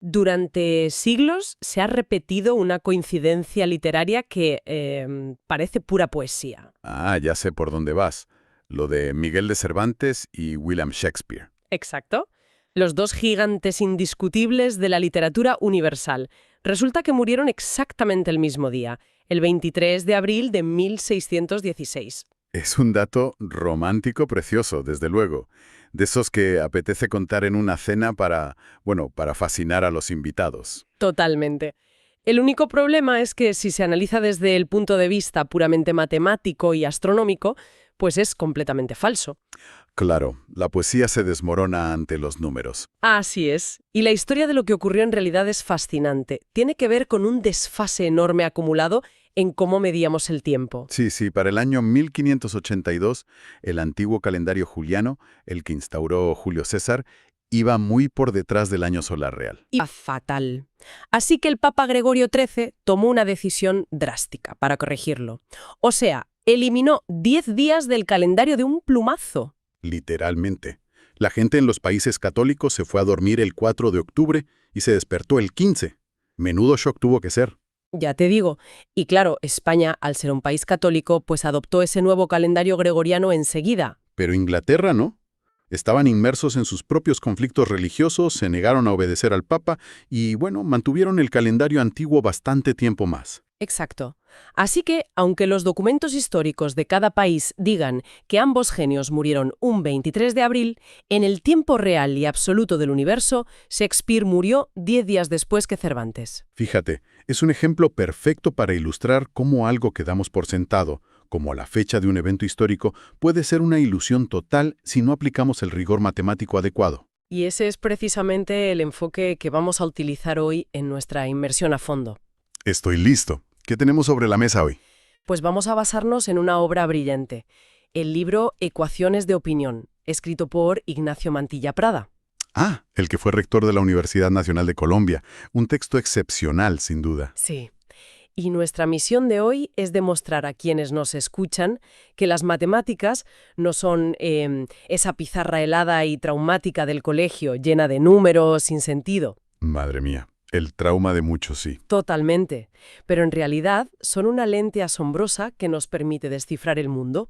Durante siglos se ha repetido una coincidencia literaria que parece pura poesía. Ah, ya sé por dónde vas. Lo de Miguel de Cervantes y William Shakespeare. Exacto. Los dos gigantes indiscutibles de la literatura universal. Resulta que murieron exactamente el mismo día, el 23 de abril de 1616. Es un dato romántico precioso, desde luego. De esos que apetece contar en una cena para fascinar a los invitados. Totalmente. El único problema es que si se analiza desde el punto de vista puramente matemático y astronómico, pues es completamente falso. Claro, la poesía se desmorona ante los números. Así es. Y la historia de lo que ocurrió en realidad es fascinante. Tiene que ver con un desfase enorme acumulado en cómo medíamos el tiempo. Sí, para el año 1582, el antiguo calendario juliano, el que instauró Julio César, iba muy por detrás del año solar real. Y fatal. Así que el Papa Gregorio XIII tomó una decisión drástica para corregirlo. O sea, eliminó 10 días del calendario de un plumazo. Literalmente. La gente en los países católicos se fue a dormir el 4 de octubre y se despertó el 15. Menudo shock tuvo que ser. Ya te digo. Y claro, España, al ser un país católico, pues adoptó ese nuevo calendario gregoriano enseguida. Pero Inglaterra no. Estaban inmersos en sus propios conflictos religiosos, se negaron a obedecer al Papa y, mantuvieron el calendario antiguo bastante tiempo más. Exacto. Así que, aunque los documentos históricos de cada país digan que ambos genios murieron un 23 de abril, en el tiempo real y absoluto del universo, Shakespeare murió 10 días después que Cervantes. Fíjate, es un ejemplo perfecto para ilustrar cómo algo que damos por sentado, como la fecha de un evento histórico, puede ser una ilusión total si no aplicamos el rigor matemático adecuado. Y ese es precisamente el enfoque que vamos a utilizar hoy en nuestra inmersión a fondo. Estoy listo. ¿Qué tenemos sobre la mesa hoy? Pues vamos a basarnos en una obra brillante, el libro Ecuaciones de opinión, escrito por Ignacio Mantilla Prada. Ah, el que fue rector de la Universidad Nacional de Colombia. Un texto excepcional, sin duda. Sí. Y nuestra misión de hoy es demostrar a quienes nos escuchan que las matemáticas no son esa pizarra helada y traumática del colegio, llena de números sin sentido. Madre mía, el trauma de muchos, sí. Totalmente. Pero en realidad son una lente asombrosa que nos permite descifrar el mundo.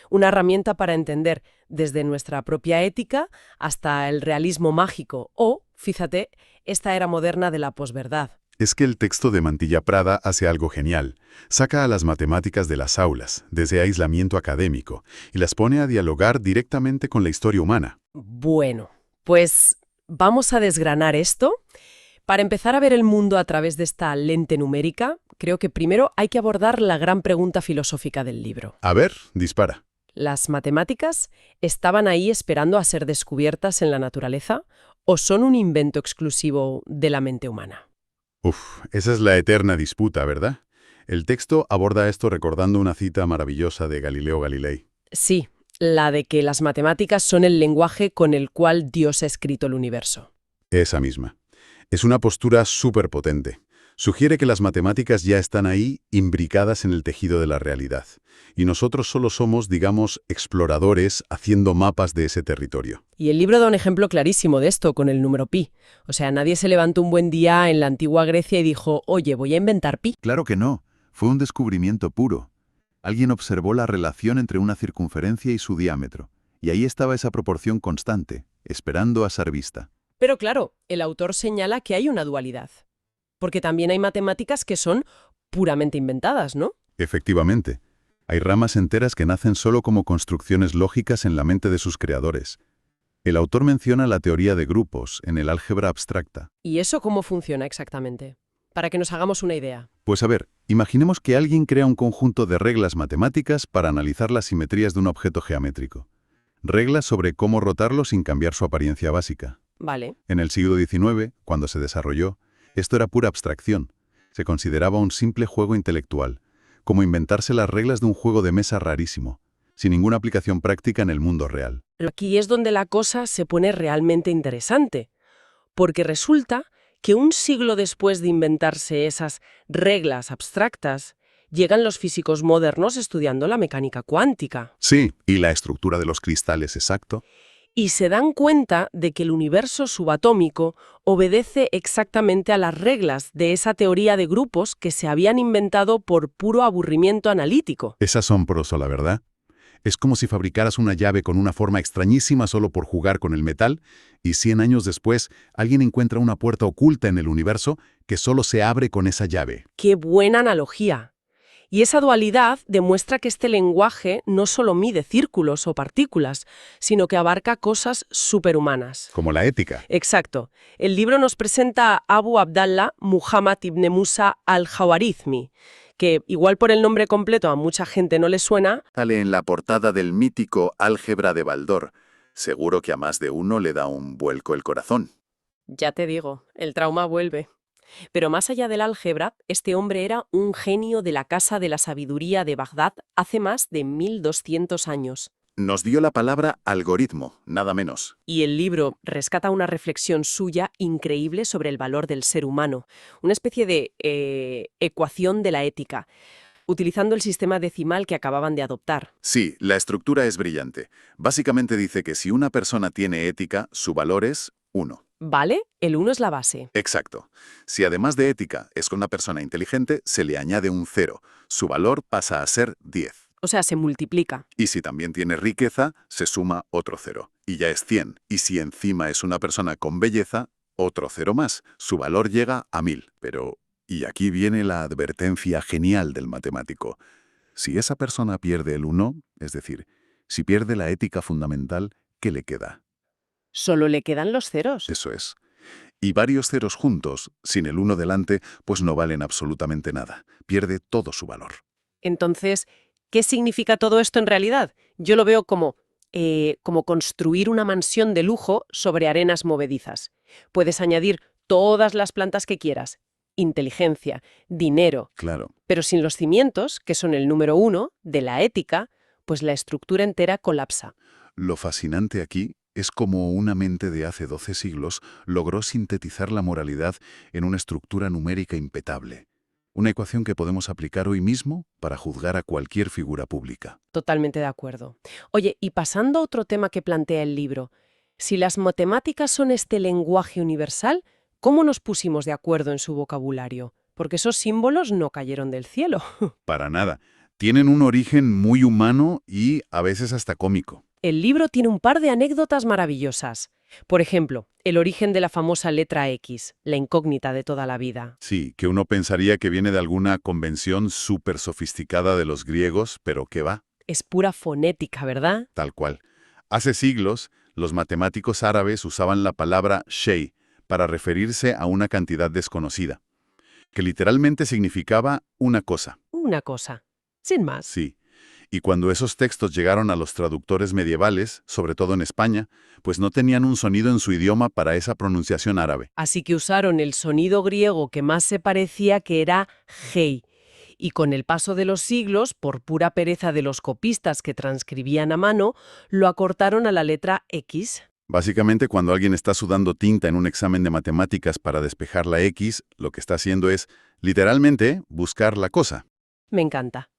Una herramienta para entender desde nuestra propia ética hasta el realismo mágico o, fíjate, esta era moderna de la posverdad. Es que el texto de Mantilla Prada hace algo genial. Saca a las matemáticas de las aulas, de ese aislamiento académico, y las pone a dialogar directamente con la historia humana. Bueno, pues vamos a desgranar esto. Para empezar a ver el mundo a través de esta lente numérica, creo que primero hay que abordar la gran pregunta filosófica del libro. A ver, dispara. ¿Las matemáticas estaban ahí esperando a ser descubiertas en la naturaleza o son un invento exclusivo de la mente humana? Esa es la eterna disputa, ¿verdad? El texto aborda esto recordando una cita maravillosa de Galileo Galilei. Sí, la de que las matemáticas son el lenguaje con el cual Dios ha escrito el universo. Esa misma. Es una postura súper potente. Sugiere que las matemáticas ya están ahí, imbricadas en el tejido de la realidad. Y nosotros solo somos, digamos, exploradores haciendo mapas de ese territorio. Y el libro da un ejemplo clarísimo de esto con el número pi. O sea, nadie se levantó un buen día en la antigua Grecia y dijo, oye, voy a inventar pi. Claro que no. Fue un descubrimiento puro. Alguien observó la relación entre una circunferencia y su diámetro. Y ahí estaba esa proporción constante, esperando a ser vista. Pero claro, el autor señala que hay una dualidad. Porque también hay matemáticas que son puramente inventadas, ¿no? Efectivamente. Hay ramas enteras que nacen solo como construcciones lógicas en la mente de sus creadores. El autor menciona la teoría de grupos en el álgebra abstracta. ¿Y eso cómo funciona exactamente? Para que nos hagamos una idea. Pues a ver, imaginemos que alguien crea un conjunto de reglas matemáticas para analizar las simetrías de un objeto geométrico. Reglas sobre cómo rotarlo sin cambiar su apariencia básica. Vale. En el siglo XIX, cuando se desarrolló, esto era pura abstracción. Se consideraba un simple juego intelectual, como inventarse las reglas de un juego de mesa rarísimo, sin ninguna aplicación práctica en el mundo real. Aquí es donde la cosa se pone realmente interesante, porque resulta que un siglo después de inventarse esas reglas abstractas, llegan los físicos modernos estudiando la mecánica cuántica. Sí, y la estructura de los cristales, exacto. y se dan cuenta de que el universo subatómico obedece exactamente a las reglas de esa teoría de grupos que se habían inventado por puro aburrimiento analítico. Es asombroso, la verdad. Es como si fabricaras una llave con una forma extrañísima solo por jugar con el metal, y 100 años después alguien encuentra una puerta oculta en el universo que solo se abre con esa llave. ¡Qué buena analogía! Y esa dualidad demuestra que este lenguaje no solo mide círculos o partículas, sino que abarca cosas superhumanas. Como la ética. Exacto. El libro nos presenta a Abu Abdallah Muhammad ibn Musa al-Jawarizmi, que igual por el nombre completo a mucha gente no le suena. Sale en la portada del mítico Álgebra de Baldor. Seguro que a más de uno le da un vuelco el corazón. Ya te digo, el trauma vuelve. Pero más allá del álgebra, este hombre era un genio de la Casa de la Sabiduría de Bagdad hace más de 1200 años. Nos dio la palabra algoritmo, nada menos. Y el libro rescata una reflexión suya increíble sobre el valor del ser humano, una especie de ecuación de la ética, utilizando el sistema decimal que acababan de adoptar. Sí, la estructura es brillante. Básicamente dice que si una persona tiene ética, su valor es 1. ¿Vale? El 1 es la base. Exacto. Si además de ética es una persona inteligente, se le añade un 0. Su valor pasa a ser 10. O sea, se multiplica. Y si también tiene riqueza, se suma otro 0. Y ya es 100. Y si encima es una persona con belleza, otro 0 más. Su valor llega a 1000. Pero, y aquí viene la advertencia genial del matemático. Si esa persona pierde el 1, es decir, si pierde la ética fundamental, ¿qué le queda? Solo le quedan los ceros. Eso es. Y varios ceros juntos, sin el 1 delante, pues no valen absolutamente nada. Pierde todo su valor. Entonces, ¿qué significa todo esto en realidad? Yo lo veo como construir una mansión de lujo sobre arenas movedizas. Puedes añadir todas las plantas que quieras, inteligencia, dinero, Claro. pero sin los cimientos, que son el número 1 de la ética, pues la estructura entera colapsa. Lo fascinante aquí es cómo una mente de hace 12 siglos logró sintetizar la moralidad en una estructura numérica impecable. Una ecuación que podemos aplicar hoy mismo para juzgar a cualquier figura pública. Totalmente de acuerdo. Oye, y pasando a otro tema que plantea el libro, si las matemáticas son este lenguaje universal, ¿cómo nos pusimos de acuerdo en su vocabulario? Porque esos símbolos no cayeron del cielo. Para nada. Tienen un origen muy humano y a veces hasta cómico. El libro tiene un par de anécdotas maravillosas. Por ejemplo, el origen de la famosa letra X, la incógnita de toda la vida. Sí, que uno pensaría que viene de alguna convención súper sofisticada de los griegos, pero ¿qué va? Es pura fonética, ¿verdad? Tal cual. Hace siglos, los matemáticos árabes usaban la palabra shay para referirse a una cantidad desconocida, que literalmente significaba una cosa. Una cosa. Sin más. Sí. Y cuando esos textos llegaron a los traductores medievales, sobre todo en España, pues no tenían un sonido en su idioma para esa pronunciación árabe. Así que usaron el sonido griego que más se parecía, que era hei. Y con el paso de los siglos, por pura pereza de los copistas que transcribían a mano, lo acortaron a la letra X. Básicamente, cuando alguien está sudando tinta en un examen de matemáticas para despejar la X, lo que está haciendo es, literalmente, buscar la cosa. Me encanta.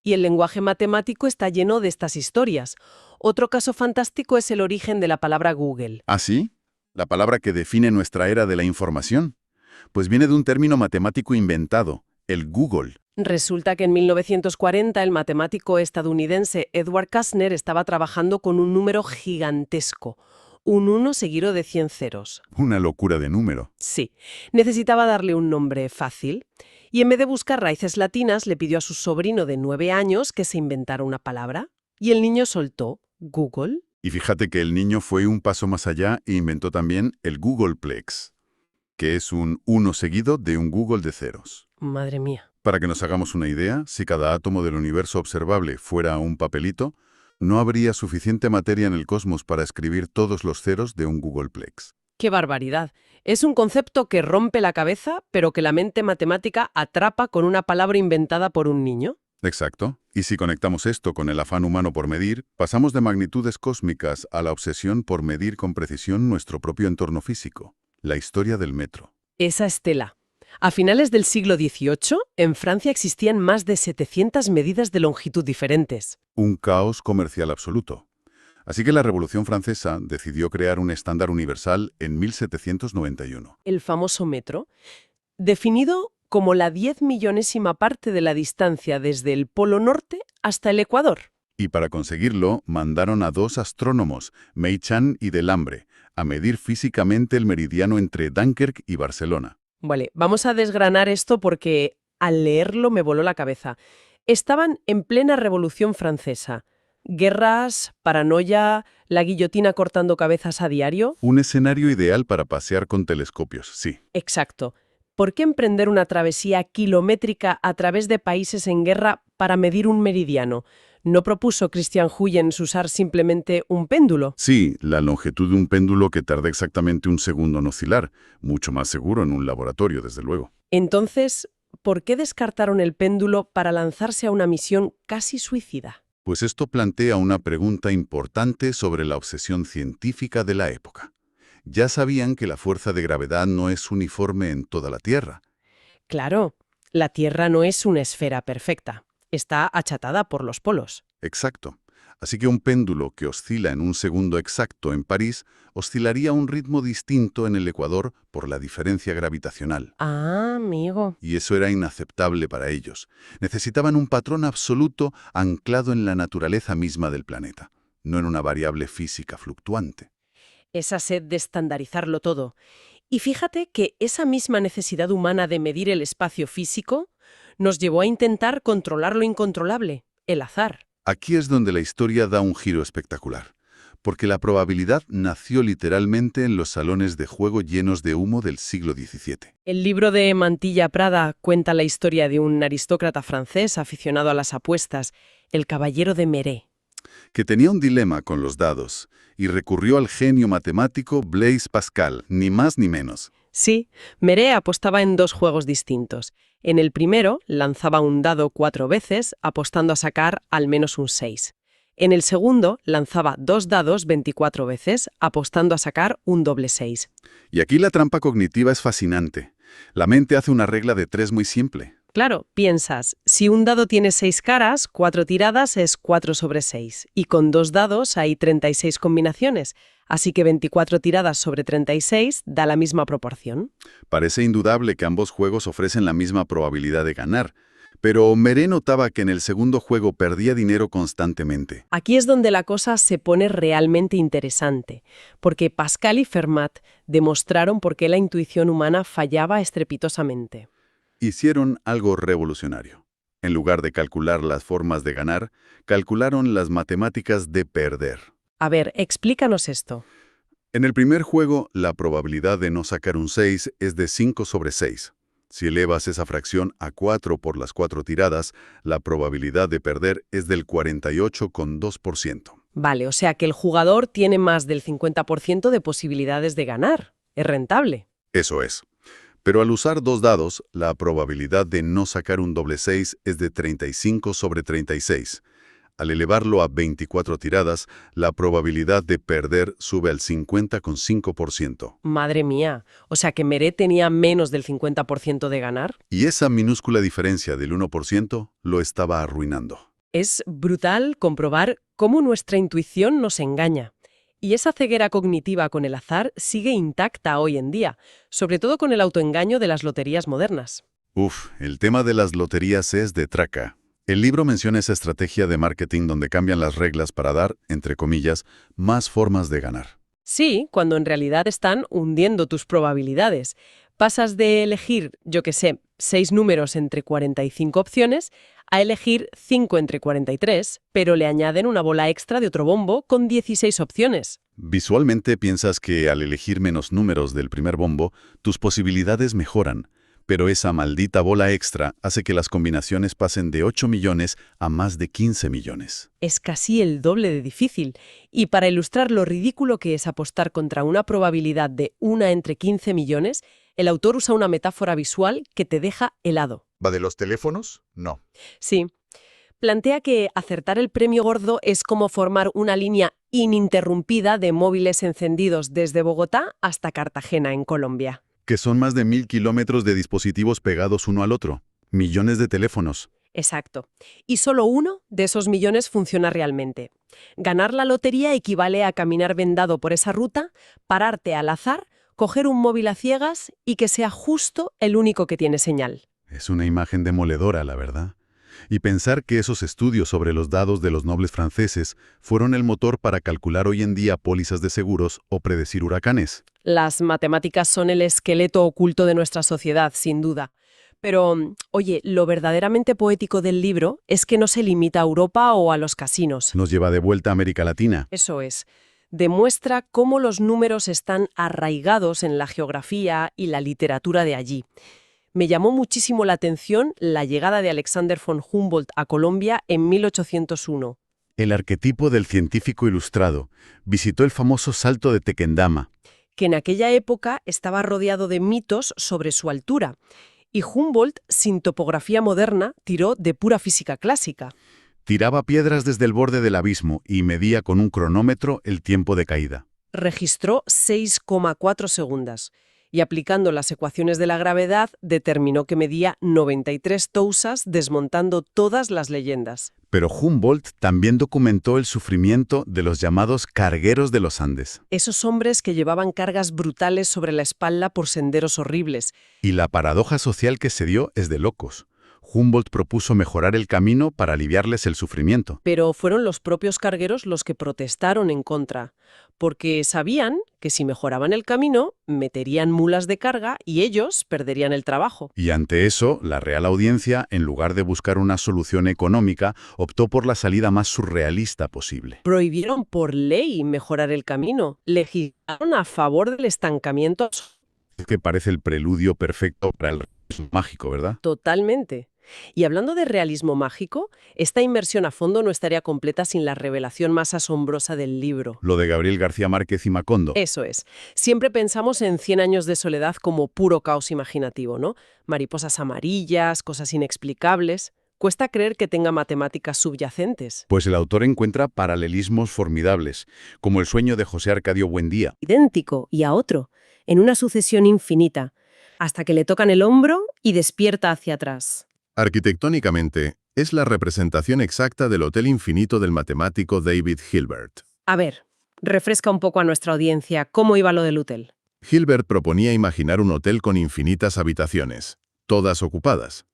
Y el lenguaje matemático está lleno de estas historias. Otro caso fantástico es el origen de la palabra Google. ¿Ah, sí? ¿La palabra que define nuestra era de la información? Pues viene de un término matemático inventado, el Google. Resulta que en 1940 el matemático estadounidense Edward Kastner estaba trabajando con un número gigantesco, un 1 seguido de 100 ceros. Una locura de número. Sí, necesitaba darle un nombre fácil. Y en vez de buscar raíces latinas, le pidió a su sobrino de 9 años que se inventara una palabra. Y el niño soltó Google. Y fíjate que el niño fue un paso más allá e inventó también el Googleplex, que es un 1 seguido de un Google de ceros. Madre mía. Para que nos hagamos una idea, si cada átomo del universo observable fuera un papelito, no habría suficiente materia en el cosmos para escribir todos los ceros de un Googleplex. ¡Qué barbaridad! Es un concepto que rompe la cabeza, pero que la mente matemática atrapa con una palabra inventada por un niño. Exacto. Y si conectamos esto con el afán humano por medir, pasamos de magnitudes cósmicas a la obsesión por medir con precisión nuestro propio entorno físico. La historia del metro. Esa estela. A finales del siglo XVIII, en Francia existían más de 700 medidas de longitud diferentes. Un caos comercial absoluto. Así que la Revolución Francesa decidió crear un estándar universal en 1791. El famoso metro, definido como la 10 millonésima parte de la distancia desde el Polo Norte hasta el Ecuador. Y para conseguirlo, mandaron a dos astrónomos, Meichan y Delambre, a medir físicamente el meridiano entre Dunkerque y Barcelona. Vale, vamos a desgranar esto porque al leerlo me voló la cabeza. Estaban en plena Revolución Francesa. Guerras, paranoia, la guillotina cortando cabezas a diario. Un escenario ideal para pasear con telescopios, sí. Exacto. ¿Por qué emprender una travesía kilométrica a través de países en guerra para medir un meridiano? ¿No propuso Christian Huygens usar simplemente un péndulo? Sí, la longitud de un péndulo que tarda exactamente un segundo en oscilar, mucho más seguro en un laboratorio, desde luego. Entonces, ¿por qué descartaron el péndulo para lanzarse a una misión casi suicida? Pues esto plantea una pregunta importante sobre la obsesión científica de la época. Ya sabían que la fuerza de gravedad no es uniforme en toda la Tierra. Claro, la Tierra no es una esfera perfecta. Está achatada por los polos. Exacto. Así que un péndulo que oscila en un segundo exacto en París oscilaría a un ritmo distinto en el Ecuador por la diferencia gravitacional. Ah, amigo. Y eso era inaceptable para ellos. Necesitaban un patrón absoluto anclado en la naturaleza misma del planeta, no en una variable física fluctuante. Esa sed de estandarizarlo todo. Y fíjate que esa misma necesidad humana de medir el espacio físico nos llevó a intentar controlar lo incontrolable, el azar. Aquí es donde la historia da un giro espectacular, porque la probabilidad nació literalmente en los salones de juego llenos de humo del siglo XVII. El libro de Mantilla Prada cuenta la historia de un aristócrata francés aficionado a las apuestas, el caballero de Méré. Que tenía un dilema con los dados y recurrió al genio matemático Blaise Pascal, ni más ni menos. Sí, Méré apostaba en dos juegos distintos. En el primero, lanzaba un dado 4 veces, apostando a sacar al menos un 6. En el segundo, lanzaba 2 dados 24 veces, apostando a sacar un doble 6. Y aquí la trampa cognitiva es fascinante. La mente hace una regla de 3 muy simple. Claro, piensas, si un dado tiene 6 caras, 4 tiradas es 4 sobre 6. Y con 2 dados hay 36 combinaciones. Así que 24 tiradas sobre 36 da la misma proporción. Parece indudable que ambos juegos ofrecen la misma probabilidad de ganar, pero Méré notaba que en el segundo juego perdía dinero constantemente. Aquí es donde la cosa se pone realmente interesante, porque Pascal y Fermat demostraron por qué la intuición humana fallaba estrepitosamente. Hicieron algo revolucionario. En lugar de calcular las formas de ganar, calcularon las matemáticas de perder. A ver, explícanos esto. En el primer juego, la probabilidad de no sacar un 6 es de 5 sobre 6. Si elevas esa fracción a 4 por las 4 tiradas, la probabilidad de perder es del 48,2%. Vale, o sea que el jugador tiene más del 50% de posibilidades de ganar. Es rentable. Eso es. Pero al usar 2 dados, la probabilidad de no sacar un doble 6 es de 35 sobre 36. Al elevarlo a 24 tiradas, la probabilidad de perder sube al 50,5%. Madre mía, o sea que Méré tenía menos del 50% de ganar. Y esa minúscula diferencia del 1% lo estaba arruinando. Es brutal comprobar cómo nuestra intuición nos engaña. Y esa ceguera cognitiva con el azar sigue intacta hoy en día, sobre todo con el autoengaño de las loterías modernas. El tema de las loterías es de traca. El libro menciona esa estrategia de marketing donde cambian las reglas para dar, entre comillas, más formas de ganar. Sí, cuando en realidad están hundiendo tus probabilidades. Pasas de elegir, 6 números entre 45 opciones, a elegir 5 entre 43, pero le añaden una bola extra de otro bombo con 16 opciones. Visualmente piensas que al elegir menos números del primer bombo, tus posibilidades mejoran. Pero esa maldita bola extra hace que las combinaciones pasen de 8 millones a más de 15 millones. Es casi el doble de difícil. Y para ilustrar lo ridículo que es apostar contra una probabilidad de 1 entre 15 millones, el autor usa una metáfora visual que te deja helado. ¿Va de los teléfonos? No. Sí. Plantea que acertar el premio gordo es como formar una línea ininterrumpida de móviles encendidos desde Bogotá hasta Cartagena, en Colombia. Que son más de 1000 kilómetros de dispositivos pegados uno al otro. Millones de teléfonos. Exacto. Y solo uno de esos millones funciona realmente. Ganar la lotería equivale a caminar vendado por esa ruta, pararte al azar, coger un móvil a ciegas y que sea justo el único que tiene señal. Es una imagen demoledora, la verdad. Y pensar que esos estudios sobre los dados de los nobles franceses fueron el motor para calcular hoy en día pólizas de seguros o predecir huracanes. Las matemáticas son el esqueleto oculto de nuestra sociedad, sin duda. Pero, oye, lo verdaderamente poético del libro es que no se limita a Europa o a los casinos. Nos lleva de vuelta a América Latina. Eso es. Demuestra cómo los números están arraigados en la geografía y la literatura de allí. Me llamó muchísimo la atención la llegada de Alexander von Humboldt a Colombia en 1801. El arquetipo del científico ilustrado visitó el famoso Salto de Tequendama. Que en aquella época estaba rodeado de mitos sobre su altura. Y Humboldt, sin topografía moderna, tiró de pura física clásica. Tiraba piedras desde el borde del abismo y medía con un cronómetro el tiempo de caída. Registró 6,4 segundos y aplicando las ecuaciones de la gravedad determinó que medía 93 tousas, desmontando todas las leyendas. Pero Humboldt también documentó el sufrimiento de los llamados cargueros de los Andes. Esos hombres que llevaban cargas brutales sobre la espalda por senderos horribles. Y la paradoja social que se dio es de locos. Humboldt propuso mejorar el camino para aliviarles el sufrimiento. Pero fueron los propios cargueros los que protestaron en contra, porque sabían que si mejoraban el camino, meterían mulas de carga y ellos perderían el trabajo. Y ante eso, la Real Audiencia, en lugar de buscar una solución económica, optó por la salida más surrealista posible. Prohibieron por ley mejorar el camino, legislaron a favor del estancamiento. Es que parece el preludio perfecto para el realismo mágico, ¿verdad? Totalmente. Y hablando de realismo mágico, esta inmersión a fondo no estaría completa sin la revelación más asombrosa del libro. Lo de Gabriel García Márquez y Macondo. Eso es. Siempre pensamos en 100 años de soledad como puro caos imaginativo, ¿no? Mariposas amarillas, cosas inexplicables. Cuesta creer que tenga matemáticas subyacentes. Pues el autor encuentra paralelismos formidables, como el sueño de José Arcadio Buendía. Idéntico y a otro, en una sucesión infinita, hasta que le tocan el hombro y despierta hacia atrás. Arquitectónicamente, es la representación exacta del Hotel Infinito del matemático David Hilbert. A ver, refresca un poco a nuestra audiencia cómo iba lo del hotel. Hilbert proponía imaginar un hotel con infinitas habitaciones, todas ocupadas.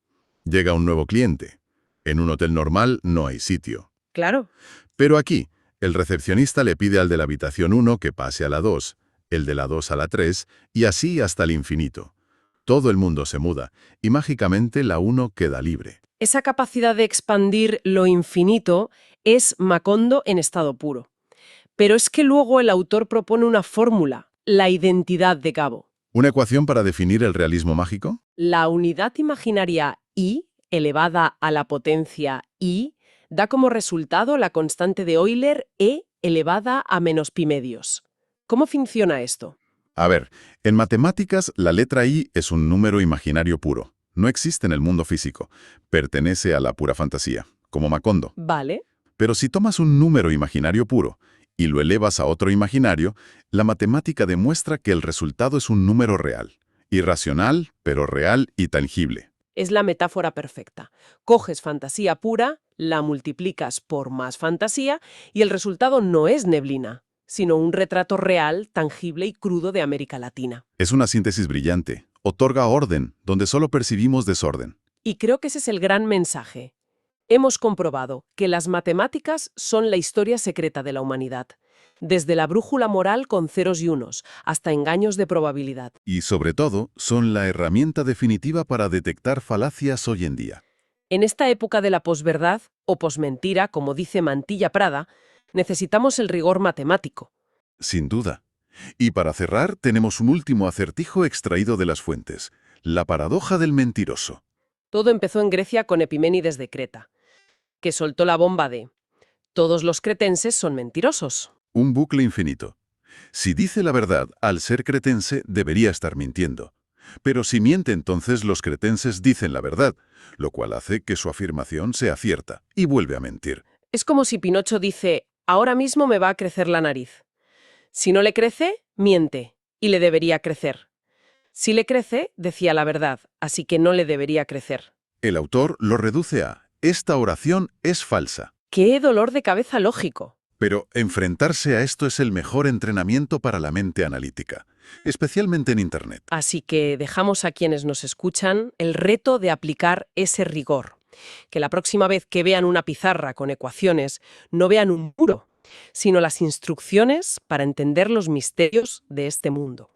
Llega un nuevo cliente. En un hotel normal no hay sitio. Claro. Pero aquí, el recepcionista le pide al de la habitación 1 que pase a la 2, el de la 2 a la 3, y así hasta el infinito. Todo el mundo se muda, y mágicamente la 1 queda libre. Esa capacidad de expandir lo infinito es Macondo en estado puro. Pero es que luego el autor propone una fórmula, la identidad de Gabo. ¿Una ecuación para definir el realismo mágico? La unidad imaginaria I, elevada a la potencia I, da como resultado la constante de Euler E elevada a menos pi medios. ¿Cómo funciona esto? A ver, en matemáticas la letra I es un número imaginario puro. No existe en el mundo físico. Pertenece a la pura fantasía, como Macondo. Vale. Pero si tomas un número imaginario puro y lo elevas a otro imaginario, la matemática demuestra que el resultado es un número real. Irracional, pero real y tangible. Es la metáfora perfecta. Coges fantasía pura, la multiplicas por más fantasía y el resultado no es neblina, sino un retrato real, tangible y crudo de América Latina. Es una síntesis brillante. Otorga orden, donde solo percibimos desorden. Y creo que ese es el gran mensaje. Hemos comprobado que las matemáticas son la historia secreta de la humanidad, desde la brújula moral con ceros y unos, hasta engaños de probabilidad. Y sobre todo, son la herramienta definitiva para detectar falacias hoy en día. En esta época de la posverdad, o posmentira, como dice Mantilla Prada, necesitamos el rigor matemático. Sin duda. Y para cerrar, tenemos un último acertijo extraído de las fuentes, la paradoja del mentiroso. Todo empezó en Grecia con Epiménides de Creta, que soltó la bomba de «todos los cretenses son mentirosos». Un bucle infinito. Si dice la verdad, al ser cretense, debería estar mintiendo. Pero si miente, entonces los cretenses dicen la verdad, lo cual hace que su afirmación sea cierta, y vuelve a mentir. Es como si Pinocho dice «ahora mismo me va a crecer la nariz». Si no le crece, miente, y le debería crecer. Si le crece, decía la verdad, así que no le debería crecer. El autor lo reduce a esta oración es falsa. ¡Qué dolor de cabeza lógico! Pero enfrentarse a esto es el mejor entrenamiento para la mente analítica, especialmente en Internet. Así que dejamos a quienes nos escuchan el reto de aplicar ese rigor. Que la próxima vez que vean una pizarra con ecuaciones, no vean un muro, sino las instrucciones para entender los misterios de este mundo.